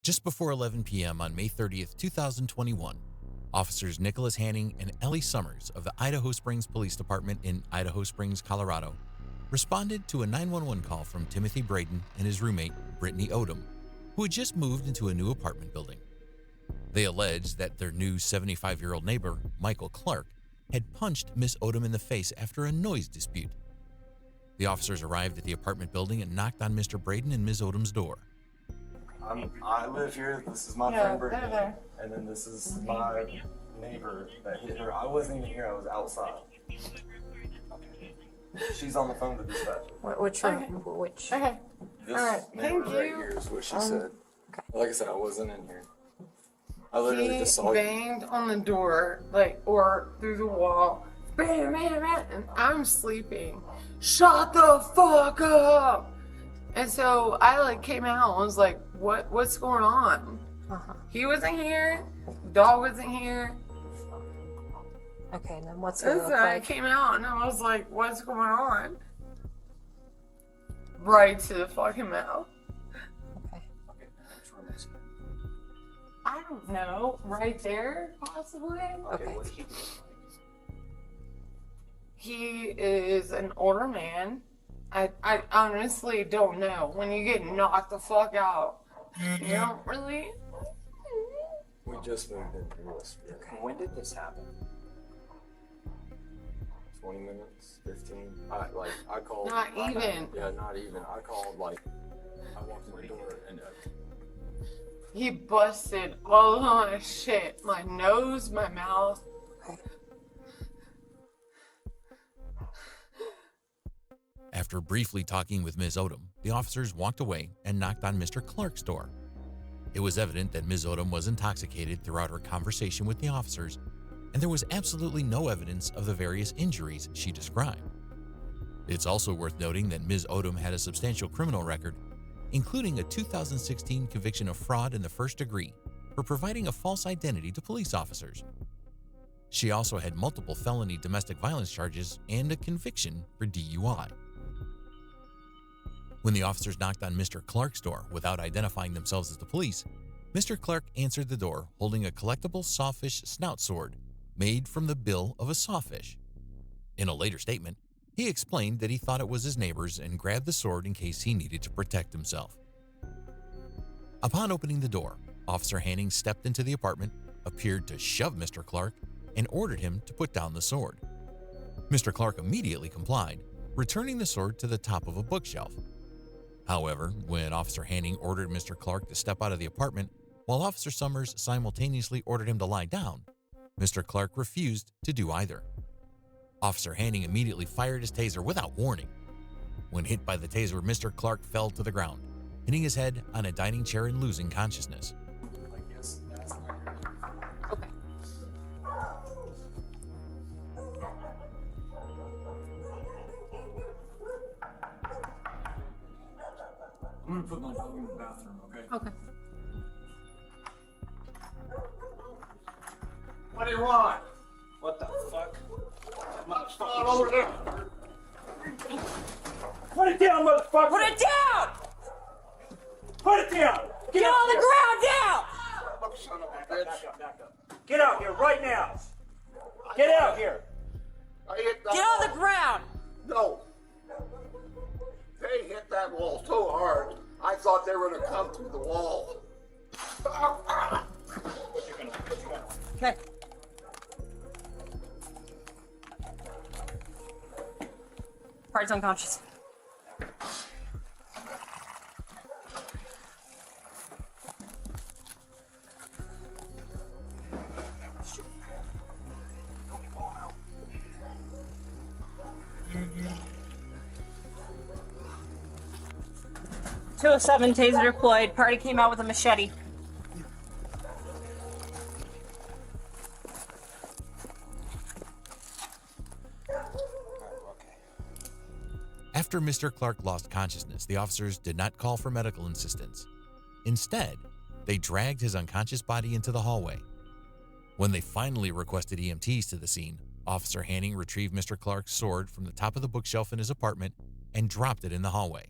Just before 11 p.m. on May 30th, 2021, officers Nicholas Hanning and Ellie Summers of the Idaho Springs Police Department in Idaho Springs, Colorado, responded to a 911 call from Timothy Braden and his roommate, Brittany Odom, who had just moved into a new apartment building. They alleged that their new 75-year-old neighbor, Michael Clark, had punched Miss Odom in the face after a noise dispute. The officers arrived at the apartment building and knocked on Mr. Braden and Ms. Odom's door. I live here. This is my friend Brittany, and then this is my neighbor that hit her. I wasn't even here. I was outside. She's on the phone to dispatch. Which? Okay. This All right. neighbor Thank right you. here is what she said. Okay. Like I said, I wasn't in here. I literally just saw He you. banged on the door, or through the wall. Bam, bam, bam, and I'm sleeping. Shut the fuck up! And so I came out and was like, what's going on? He wasn't here. Dog wasn't here. Okay, and then what's it And look so I like? came out and I was like, what's going on? Right to the fucking mouth. Okay. I don't know. Right there, possibly? Okay. What did you do? He is an older man. I honestly don't know. When you get knocked the fuck out, you don't really. We just moved in here yesterday. Okay. When did this happen? 20 minutes, 15. I called. Not even. Yeah, not even. I called I walked in the door and He busted all of my shit. My nose, my mouth. Okay. After briefly talking with Ms. Odom, the officers walked away and knocked on Mr. Clark's door. It was evident that Ms. Odom was intoxicated throughout her conversation with the officers, and there was absolutely no evidence of the various injuries she described. It's also worth noting that Ms. Odom had a substantial criminal record, including a 2016 conviction of fraud in the first degree for providing a false identity to police officers. She also had multiple felony domestic violence charges and a conviction for DUI. When the officers knocked on Mr. Clark's door without identifying themselves as the police, Mr. Clark answered the door holding a collectible sawfish snout sword made from the bill of a sawfish. In a later statement, he explained that he thought it was his neighbor's and grabbed the sword in case he needed to protect himself. Upon opening the door, Officer Hanning stepped into the apartment, appeared to shove Mr. Clark, and ordered him to put down the sword. Mr. Clark immediately complied, returning the sword to the top of a bookshelf. However, when Officer Hanning ordered Mr. Clark to step out of the apartment, while Officer Summers simultaneously ordered him to lie down, Mr. Clark refused to do either. Officer Hanning immediately fired his taser without warning. When hit by the taser, Mr. Clark fell to the ground, hitting his head on a dining chair and losing consciousness. I guess that's not your Okay. I'm gonna put my dog in the bathroom, okay? Okay. What do you want? What the fuck? Motherfucker over there. Put it down, motherfucker! Put it down! Put it down! Get on the ground down! Son of a bitch. Back up. Get out here right now! Get out here! Get on the ground! No. They hit that wall so hard, I thought they were going to come through the wall. Okay. Part's unconscious. .207 taser deployed. Party came out with a machete. After Mr. Clark lost consciousness, the officers did not call for medical assistance. Instead, they dragged his unconscious body into the hallway. When they finally requested EMTs to the scene, Officer Hanning retrieved Mr. Clark's sword from the top of the bookshelf in his apartment and dropped it in the hallway.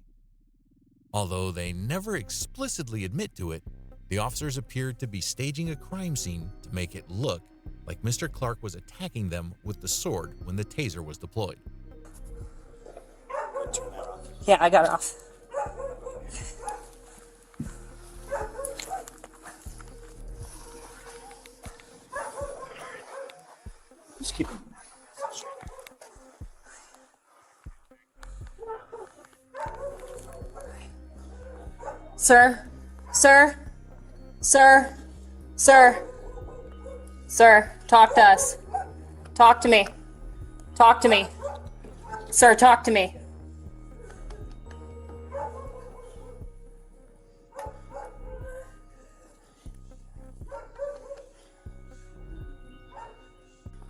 Although they never explicitly admit to it, The officers appeared to be staging a crime scene to make it look like Mr. Clark was attacking them with the sword when the taser was deployed. Yeah, I got it off. Just keep it. Sir, sir, sir, sir, sir, talk to us. Talk to me. Talk to me. Sir, talk to me.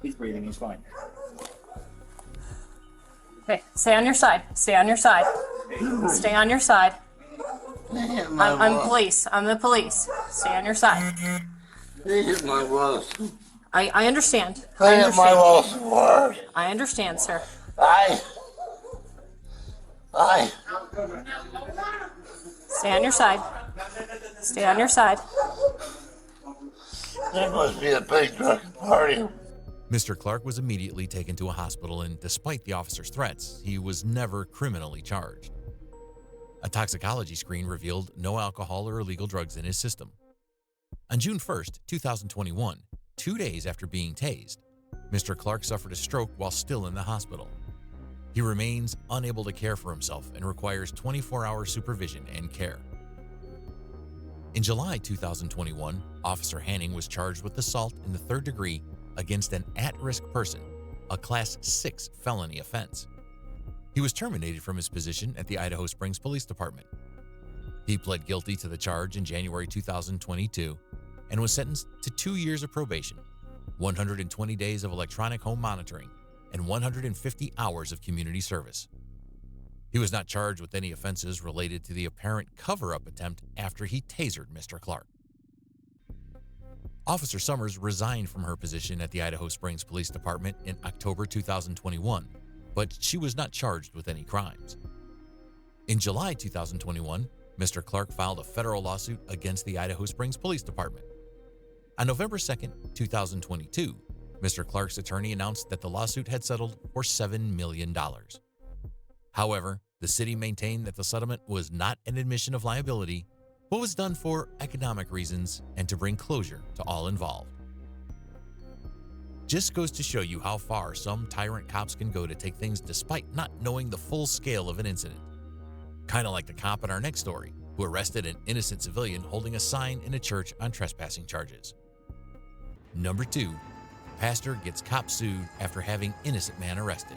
He's breathing, he's fine. Okay, stay on your side. Stay on your side. Stay on your side. I'm police. I'm the police. Stay on your side. They hit my walls. I understand. They hit my walls hard. I understand, sir. I. Stay on your side. Stay on your side. There must be a big drunken party. Mr. Clark was immediately taken to a hospital, and despite the officer's threats, he was never criminally charged. A toxicology screen revealed no alcohol or illegal drugs in his system. On June 1st, 2021, 2 days after being tased, Mr. Clark suffered a stroke while still in the hospital. He remains unable to care for himself and requires 24-hour supervision and care. In July 2021, Officer Hanning was charged with assault in the 3rd degree against an at-risk person, a Class 6 felony offense. He was terminated from his position at the Idaho Springs Police Department. He pled guilty to the charge in January 2022 and was sentenced to 2 years of probation, 120 days of electronic home monitoring, and 150 hours of community service. He was not charged with any offenses related to the apparent cover-up attempt after he tasered Mr. Clark. Officer Summers resigned from her position at the Idaho Springs Police Department in October 2021, but she was not charged with any crimes. In July 2021, Mr. Clark filed a federal lawsuit against the Idaho Springs Police Department. On November 2, 2022, Mr. Clark's attorney announced that the lawsuit had settled for $7 million. However, the city maintained that the settlement was not an admission of liability, but was done for economic reasons and to bring closure to all involved. Just goes to show you how far some tyrant cops can go to take things despite not knowing the full scale of an incident. Kind of like the cop in our next story, who arrested an innocent civilian holding a sign in a church on trespassing charges. Number 2, pastor gets cop sued after having innocent man arrested.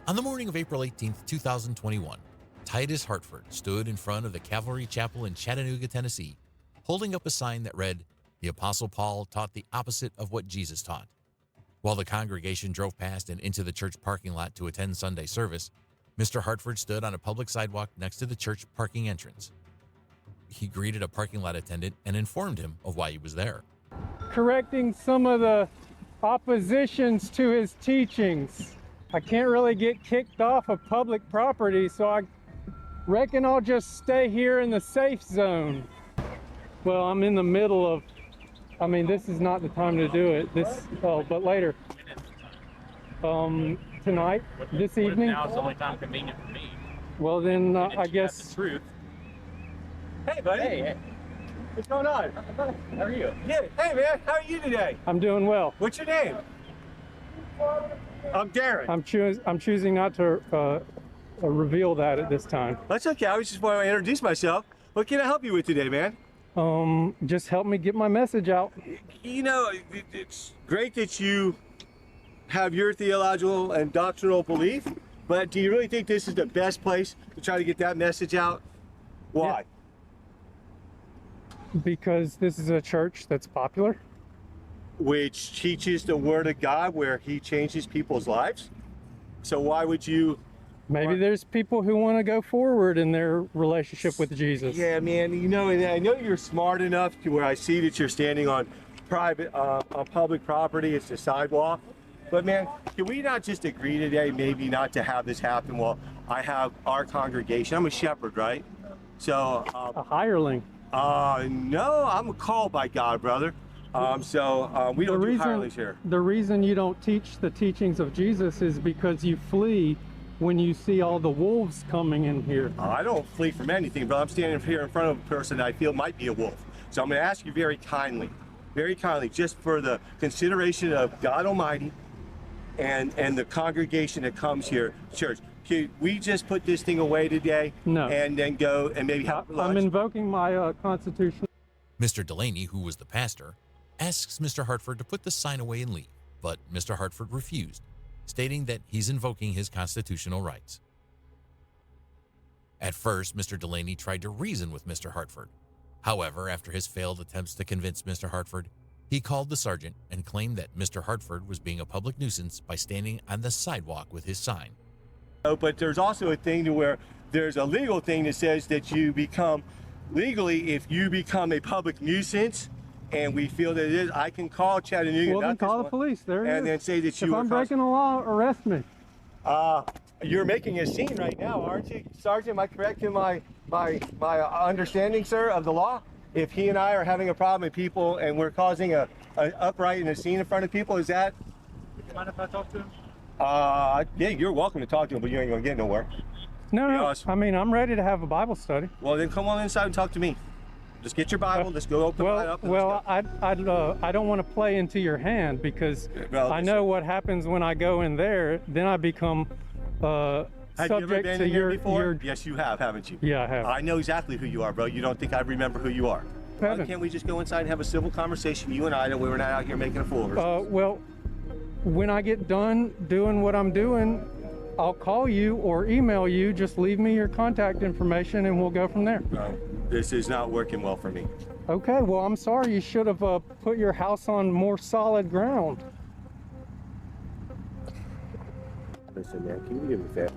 On the morning of April 18, 2021, Titus Hartford stood in front of the Calvary Chapel in Chattanooga, Tennessee, holding up a sign that read, "The Apostle Paul taught the opposite of what Jesus taught." While the congregation drove past and into the church parking lot to attend Sunday service, Mr. Hartford stood on a public sidewalk next to the church parking entrance. He greeted a parking lot attendant and informed him of why he was there. Correcting some of the oppositions to his teachings. I can't really get kicked off of public property, so I reckon I'll just stay here in the safe zone. Well, I'm in the middle of, this is not the time to do it. But later. Tonight, this evening. Now it's the only time convenient for me. Well, then I guess. The truth. Hey, buddy. Hey. What's going on? How are you? Yeah. Hey, man. How are you today? I'm doing well. What's your name? I'm Darren. I'm choosing not to reveal that at this time. That's okay. I was just wanting to introduce myself. What can I help you with today, man? Just help me get my message out. You know, it's great that you have your theological and doctrinal belief, but do you really think this is the best place to try to get that message out? Why? Yeah. Because this is a church that's popular. Which teaches the Word of God, where He changes people's lives. So why would you? Maybe there's people who want to go forward in their relationship with Jesus. Yeah, man. You know, and I know you're smart enough to where I see that you're standing on on public property. It's the sidewalk. But man, can we not just agree today, maybe not to have this happen while I have our congregation? I'm a shepherd, right? So a hireling. No, I'm called by God, brother. We don't do hirelings here. The reason you don't teach the teachings of Jesus is because you flee when you see all the wolves coming in here. I don't flee from anything, but I'm standing here in front of a person that I feel might be a wolf. So I'm going to ask you very kindly, just for the consideration of God Almighty and the congregation that comes here, church, could we just put this thing away today? No. And then go and maybe have lunch? I'm invoking my constitution. Mr. Delaney, who was the pastor, asks Mr. Hartford to put the sign away and leave, but Mr. Hartford refused, stating that he's invoking his constitutional rights. At first, Mr. Delaney tried to reason with Mr. Hartford. However, after his failed attempts to convince Mr. Hartford, he called the sergeant and claimed that Mr. Hartford was being a public nuisance by standing on the sidewalk with his sign. But there's also a thing to where there's a legal thing that says that you become, legally, if you become a public nuisance, and we feel that it is, I can call Chattanooga. Well, then call the police. There and then say that you if I'm breaking the law, arrest me. You're making a scene right now, aren't you, Sergeant? Am I correct in my understanding, sir, of the law? If he and I are having a problem with people and we're causing a upright and a scene in front of people, is that? Mind if I talk to him? Yeah, you're welcome to talk to him, but you ain't gonna get nowhere. No. I mean, I'm ready to have a Bible study. Well, then come on inside and talk to me. Just get your Bible. Let's go open it up. I don't want to play into your hand because I know what happens when I go in there. Then I become have subject you ever been to in here your, before? Yes, you have, haven't you? Yeah, I have. I know exactly who you are, bro. You don't think I remember who you are? Why can't we just go inside and have a civil conversation, you and I, that we were not out here making a fool of ourselves? Well, when I get done doing what I'm doing, I'll call you or email you. Just leave me your contact information and we'll go from there. No, this is not working well for me. Okay, well, I'm sorry. You should have put your house on more solid ground. Listen, man, can you give me that?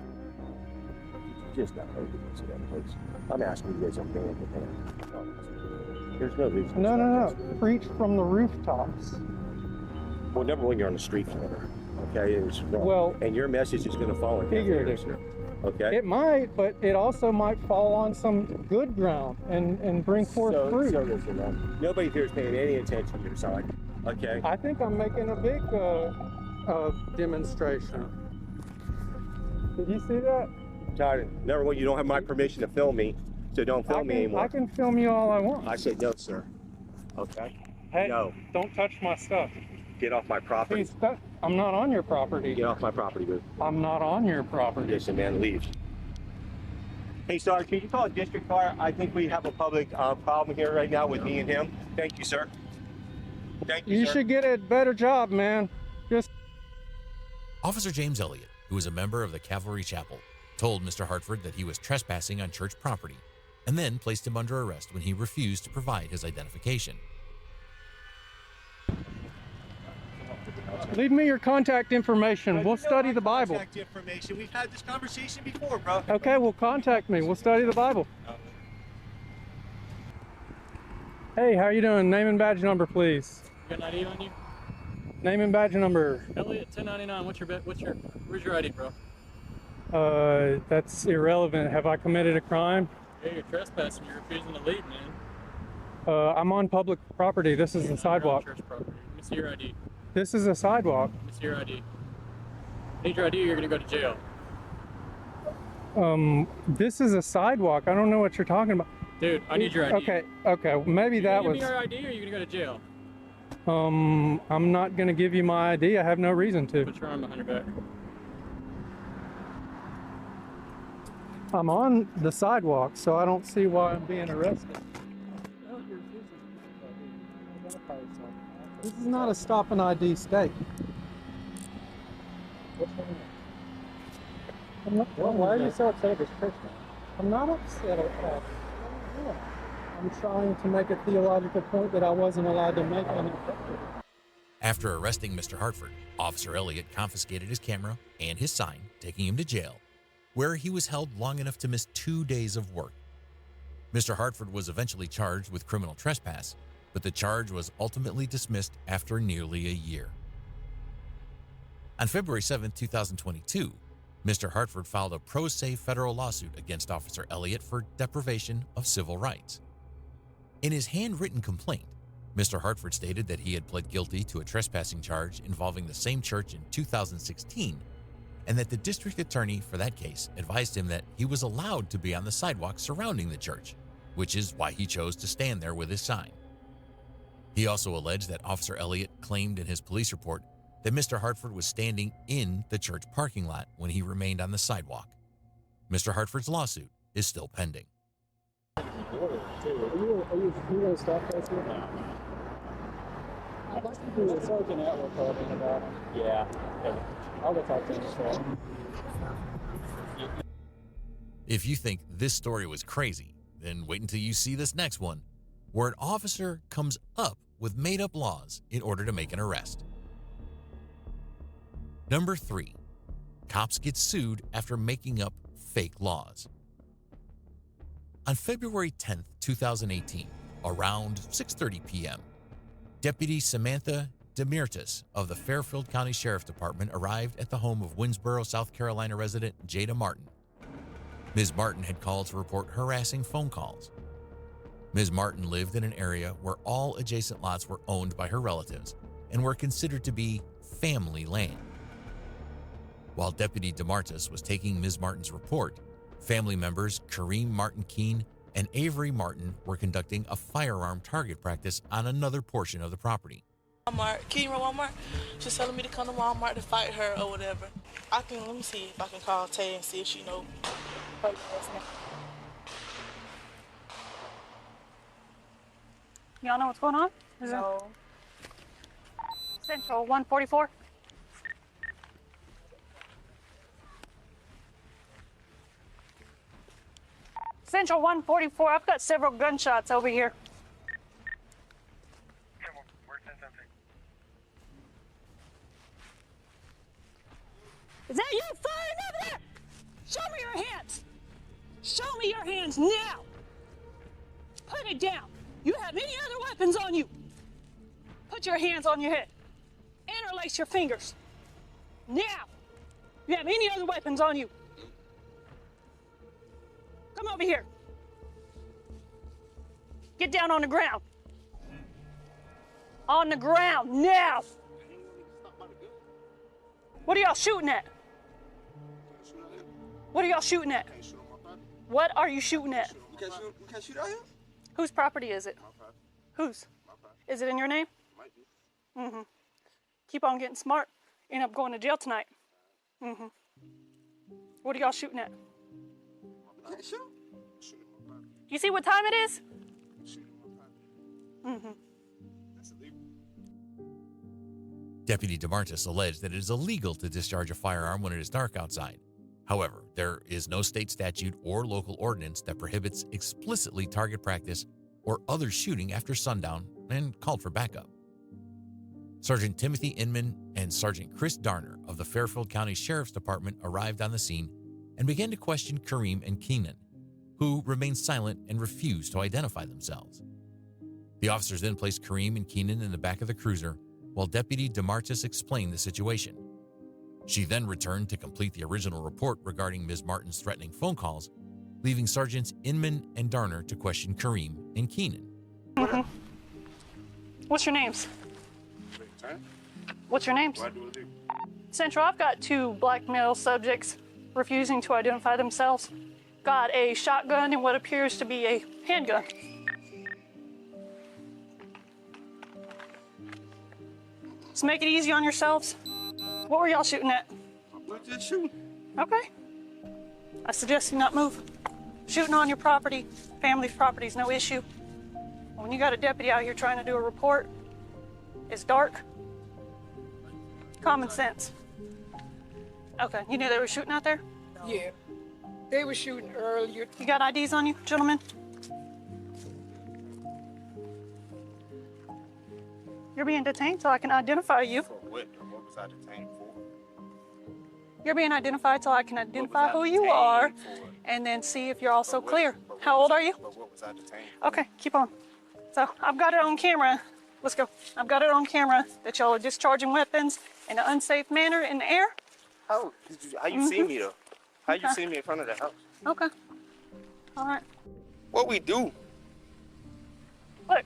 Just not hold it to that place. I'm asking you guys, I'm paying the hand. There's no reason. No. Preach from the rooftops. Well, never when you're on the street corner. Okay, and your message is going to fall in figurative. Okay, it might, but it also might fall on some good ground and bring forth fruit. So listen, man, nobody here is paying any attention to your side. Okay, I think I'm making a big demonstration. Did you see that? Todd, never when you don't have my permission to film me, so don't film me anymore. I can film you all I want. I said no, sir. Okay. Hey, no. Don't touch my stuff. Get off my property. Hey, I'm not on your property. Get off my property, dude. I'm not on your property. Listen, man, leave. Hey, sorry, can you call a district car? I think we have a public problem here right now with me and him. Thank you, sir. Thank you, You sir. should get a better job, man. Officer James Elliott, who is a member of the Cavalry Chapel, told Mr. Hartford that he was trespassing on church property and then placed him under arrest when he refused to provide his identification. Leave me your contact information. We'll study the Bible. Contact information. We've had this conversation before, bro. Okay, well, contact me. We'll study the Bible. Hey, how you doing? Name and badge number, please. You got an ID on you? Name and badge number. Elliot 1099. Where's your ID, bro? That's irrelevant. Have I committed a crime? Hey, you're trespassing. You're refusing to leave, man. I'm on public property. This is a sidewalk. Church property. Let me see your ID. This is a sidewalk. Let me see your ID. Need your ID or you're gonna go to jail. This is a sidewalk. I don't know what you're talking about. Dude, I need your ID. Okay. Maybe that was. Give me your ID or are you gonna go to jail? I'm not gonna give you my ID. I have no reason to. Put your arm behind your back. I'm on the sidewalk, so I don't see why I'm being arrested. This is not a stop and ID state. Why are you so upset at this church now? I'm not upset at all. I'm trying to make a theological point that I wasn't allowed to make on it. After arresting Mr. Hartford, Officer Elliott confiscated his camera and his sign, taking him to jail, where he was held long enough to miss 2 days of work. Mr. Hartford was eventually charged with criminal trespass, but the charge was ultimately dismissed after nearly a year. On February 7, 2022, Mr. Hartford filed a pro se federal lawsuit against Officer Elliott for deprivation of civil rights. In his handwritten complaint, Mr. Hartford stated that he had pled guilty to a trespassing charge involving the same church in 2016, and that the district attorney for that case advised him that he was allowed to be on the sidewalk surrounding the church, which is why he chose to stand there with his sign. He also alleged that Officer Elliott claimed in his police report that Mr. Hartford was standing in the church parking lot when he remained on the sidewalk. Mr. Hartford's lawsuit is still pending. Are you stop this here? No. I'd like to do a Sergeant Atwood called in about him. Yeah. I'll go talk to him as well. If you think this story was crazy, then wait until you see this next one, where an officer comes up with made-up laws in order to make an arrest. Number 3. Cops get sued after making up fake laws. On February 10, 2018, around 6:30 p.m., Deputy Samantha Demirtas of the Fairfield County Sheriff's Department arrived at the home of Winsboro, South Carolina resident Jada Martin. Ms. Martin had called to report harassing phone calls. Ms. Martin lived in an area where all adjacent lots were owned by her relatives and were considered to be family land. While Deputy DeMartis was taking Ms. Martin's report, family members Kareem Martin Keene and Avery Martin were conducting a firearm target practice on another portion of the property. Walmart, Kira Walmart, she's telling me to come to Walmart to fight her or whatever. Let me see if I can call Tay and see if she knows. Y'all know what's going on? No. Central 144. Central 144, I've got several gunshots over here. Is that you firing over there? Show me your hands. Show me your hands now. Put it down. You have any other weapons on you? Put your hands on your head. Interlace your fingers. Now. You have any other weapons on you? Come over here. Get down on the ground. On the ground, now. What are y'all shooting at? What are y'all shooting at? What are you shooting at? We can't shoot out here? Whose property is it? My property. Whose? My property. Is it in your name? Might be. Mm-hmm. Keep on getting smart. End up going to jail tonight. Mm-hmm. What are y'all shooting at? We can't shoot. Shooting my property. You see what time it is? Shooting my property. Mm-hmm. That's illegal. Deputy DeMartis alleged that it is illegal to discharge a firearm when it is dark outside. However, there is no state statute or local ordinance that prohibits explicitly target practice or other shooting after sundown and called for backup. Sergeant Timothy Inman and Sergeant Chris Darner of the Fairfield County Sheriff's Department arrived on the scene and began to question Kareem and Keenan, who remained silent and refused to identify themselves. The officers then placed Kareem and Keenan in the back of the cruiser while Deputy DeMartis explained the situation. She then returned to complete the original report regarding Ms. Martin's threatening phone calls, leaving Sergeants Inman and Darner to question Kareem and Keenan. Mm-hmm. What's your names? What's your names? Central, I've got 2 black male subjects refusing to identify themselves. Got a shotgun and what appears to be a handgun. Let's make it easy on yourselves. What were y'all shooting at? We're just shooting. Okay. I suggest you not move. Shooting on your property, family's property is no issue. When you got a deputy out here trying to do a report, it's dark. Common sense. Okay, you knew they were shooting out there? Yeah. They were shooting earlier. You got IDs on you, gentlemen? You're being detained so I can identify you. For what? What was I detained for? You're being identified so I can identify who you are and then see if you're also clear. How old are you? But what was I detained for? Okay, keep on. So I've got it on camera. Let's go. I've got it on camera that y'all are discharging weapons in an unsafe manner in the air. How you see me though? How you see me in front of the house? Okay. All right. What we do? Look,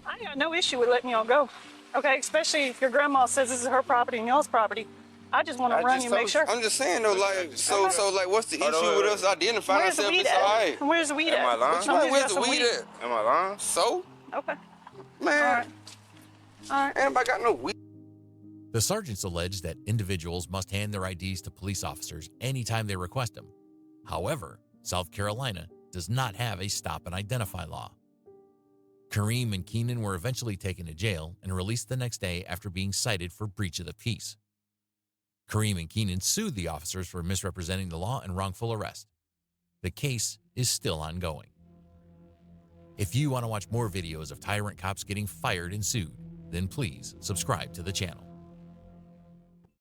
I ain't got no issue with letting y'all go. Okay, especially if your grandma says this is her property and y'all's property. I just want to run you and make sure. I'm just saying though, like, so like, what's the issue with us identifying Where's the ourselves? weed It's at? all right. Where's the weed at? Am I lying? What you mean, Where's got the some weed at? Am I lying? So? Okay. Man. All right. Anybody got no weed? The sergeants allege that individuals must hand their IDs to police officers anytime they request them. However, South Carolina does not have a stop and identify law. Kareem and Keenan were eventually taken to jail and released the next day after being cited for breach of the peace. Kareem and Keenan sued the officers for misrepresenting the law and wrongful arrest. The case is still ongoing. If you want to watch more videos of tyrant cops getting fired and sued, then please subscribe to the channel.